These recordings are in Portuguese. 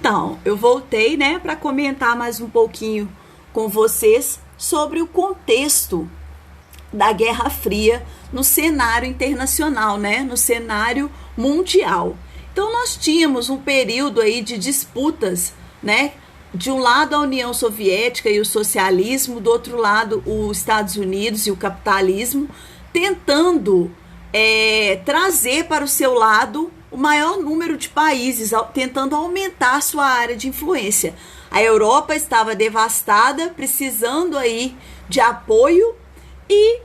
Então, eu voltei, né, para comentar mais um pouquinho com vocês sobre o contexto da Guerra Fria no cenário internacional, né, no cenário mundial. Então, nós tínhamos um período aí de disputas, né, de um lado a União Soviética e o socialismo, do outro lado os Estados Unidos e o capitalismo, tentando trazer para o seu lado o maior número de países, tentando aumentar sua área de influência. A Europa estava devastada, precisando aí de apoio, e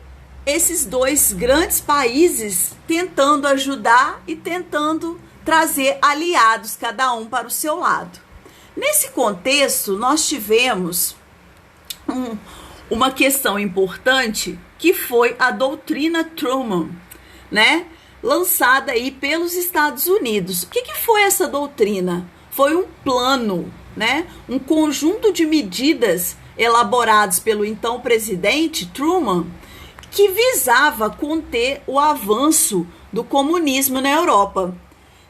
esses dois grandes países tentando ajudar e tentando trazer aliados, cada um para o seu lado. Nesse contexto, nós tivemos uma questão importante, que foi a doutrina Truman, né? Lançada aí pelos Estados Unidos. O que foi essa doutrina? Foi um plano, né? Um conjunto de medidas elaborados pelo então presidente Truman, que visava conter o avanço do comunismo na Europa.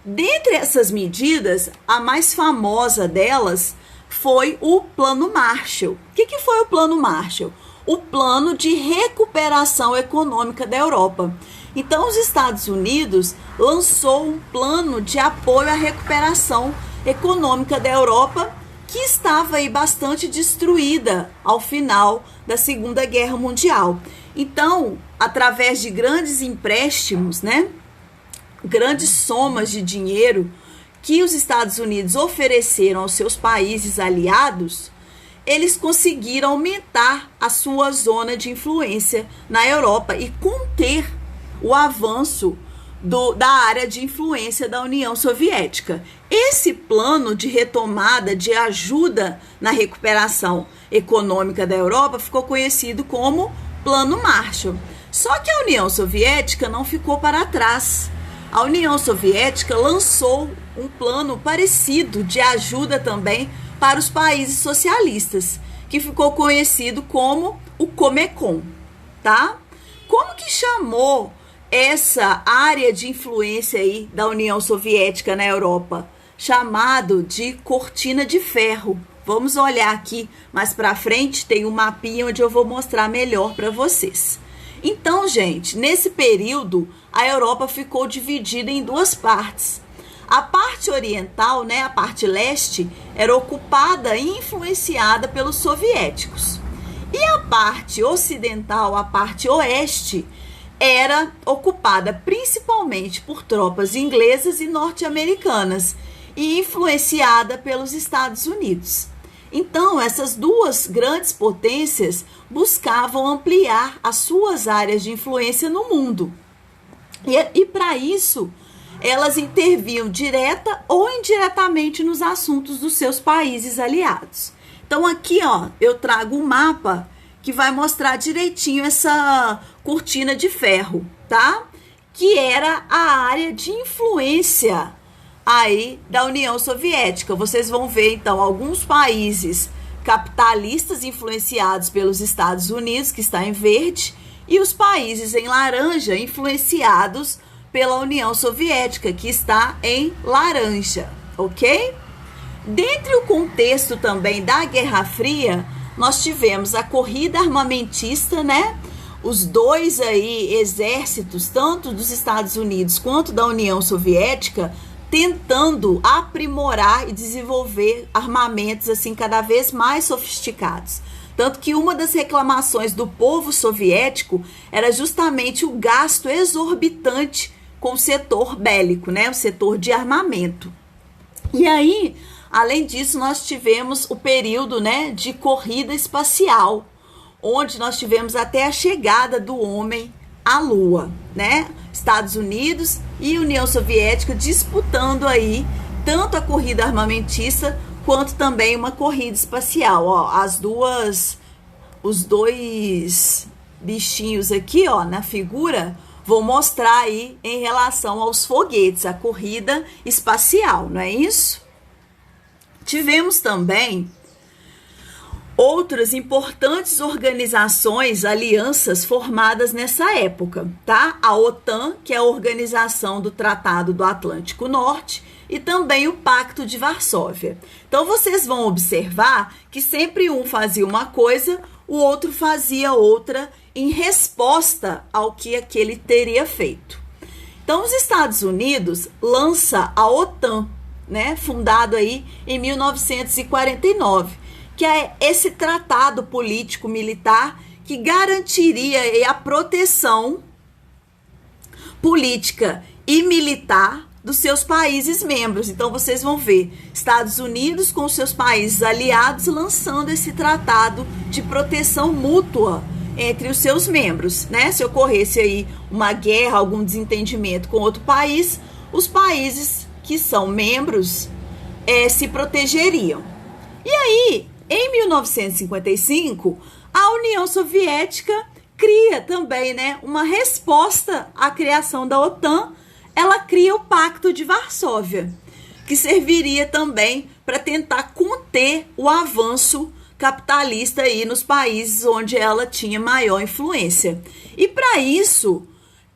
Dentre essas medidas, a mais famosa delas foi o Plano Marshall. O que foi o Plano Marshall? O plano de recuperação econômica da Europa. Então, os Estados Unidos lançou um plano de apoio à recuperação econômica da Europa, que estava aí bastante destruída ao final da Segunda Guerra Mundial. Então, através de grandes empréstimos, né, grandes somas de dinheiro que os Estados Unidos ofereceram aos seus países aliados, eles conseguiram aumentar a sua zona de influência na Europa e conter o avanço da área de influência da União Soviética. Esse plano de retomada, de ajuda na recuperação econômica da Europa, ficou conhecido como Plano Marshall. Só que a União Soviética não ficou para trás. A União Soviética lançou um plano parecido de ajuda também para os países socialistas, que ficou conhecido como o Comecon, tá? Como que chamou essa área de influência aí da União Soviética na Europa? Chamado de Cortina de Ferro. Vamos olhar aqui mais para frente, tem um mapinha onde eu vou mostrar melhor para vocês. Então, gente, nesse período, a Europa ficou dividida em duas partes. A parte oriental, né, a parte leste, era ocupada e influenciada pelos soviéticos. E a parte ocidental, a parte oeste, era ocupada principalmente por tropas inglesas e norte-americanas e influenciada pelos Estados Unidos. Então, essas duas grandes potências buscavam ampliar as suas áreas de influência no mundo. E para isso, elas interviam direta ou indiretamente nos assuntos dos seus países aliados. Então, aqui, ó, eu trago um mapa que vai mostrar direitinho essa cortina de ferro, tá? Que era a área de influência aí da União Soviética. Vocês vão ver, então, alguns países capitalistas influenciados pelos Estados Unidos, que está em verde, e os países em laranja influenciados pela União Soviética, que está em laranja, ok? Dentro do contexto também da Guerra Fria, nós tivemos a corrida armamentista, né? Os dois aí exércitos, tanto dos Estados Unidos quanto da União Soviética, tentando aprimorar e desenvolver armamentos assim cada vez mais sofisticados. Tanto que uma das reclamações do povo soviético era justamente o gasto exorbitante com o setor bélico, né? O setor de armamento. E aí, além disso, nós tivemos o período, né, de corrida espacial, onde nós tivemos até a chegada do homem à Lua, né? Estados Unidos e União Soviética disputando aí tanto a corrida armamentista quanto também uma corrida espacial. Ó, os dois bichinhos aqui, ó, na figura, vou mostrar aí em relação aos foguetes, a corrida espacial, não é isso? Tivemos também outras importantes organizações, alianças formadas nessa época, tá? A OTAN, que é a Organização do Tratado do Atlântico Norte, e também o Pacto de Varsóvia. Então vocês vão observar que sempre um fazia uma coisa, o outro fazia outra em resposta ao que aquele teria feito. Então os Estados Unidos lança a OTAN, né, fundado aí em 1949, que é esse tratado político-militar que garantiria aí a proteção política e militar dos seus países membros. Então vocês vão ver Estados Unidos com seus países aliados lançando esse tratado de proteção mútua entre os seus membros, né? Se ocorresse aí uma guerra, algum desentendimento com outro país, os países que são membros se protegeriam. E aí, em 1955, a União Soviética cria também, né, uma resposta à criação da OTAN. Ela cria o Pacto de Varsóvia, que serviria também para tentar conter o avanço capitalista aí nos países onde ela tinha maior influência. E para isso,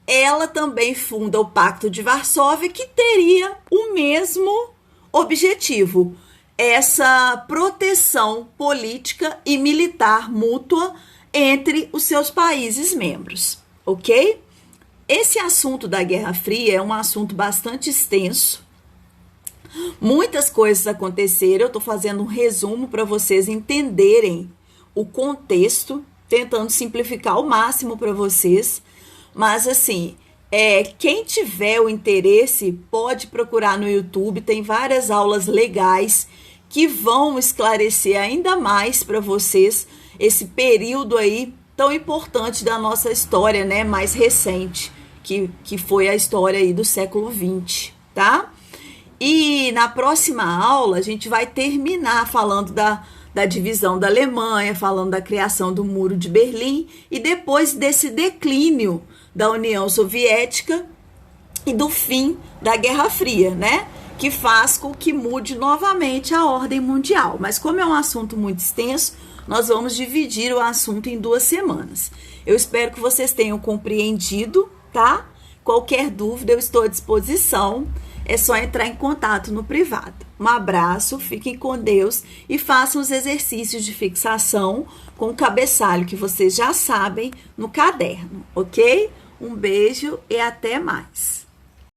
ela também funda o Pacto de Varsóvia, que teria o mesmo objetivo, essa proteção política e militar mútua entre os seus países membros, ok? Esse assunto da Guerra Fria é um assunto bastante extenso. Muitas coisas aconteceram, eu estou fazendo um resumo para vocês entenderem o contexto, tentando simplificar ao máximo para vocês. Mas assim, quem tiver o interesse pode procurar no YouTube, tem várias aulas legais que vão esclarecer ainda mais para vocês esse período aí tão importante da nossa história, né, mais recente, que foi a história aí do século XX, tá? E na próxima aula a gente vai terminar falando da divisão da Alemanha, falando da criação do Muro de Berlim e depois desse declínio da União Soviética e do fim da Guerra Fria, né? Que faz com que mude novamente a ordem mundial. Mas como é um assunto muito extenso, nós vamos dividir o assunto em 2 semanas. Eu espero que vocês tenham compreendido, tá? Qualquer dúvida eu estou à disposição. É só entrar em contato no privado. Um abraço, fiquem com Deus e façam os exercícios de fixação com o cabeçalho que vocês já sabem no caderno, ok? Um beijo e até mais.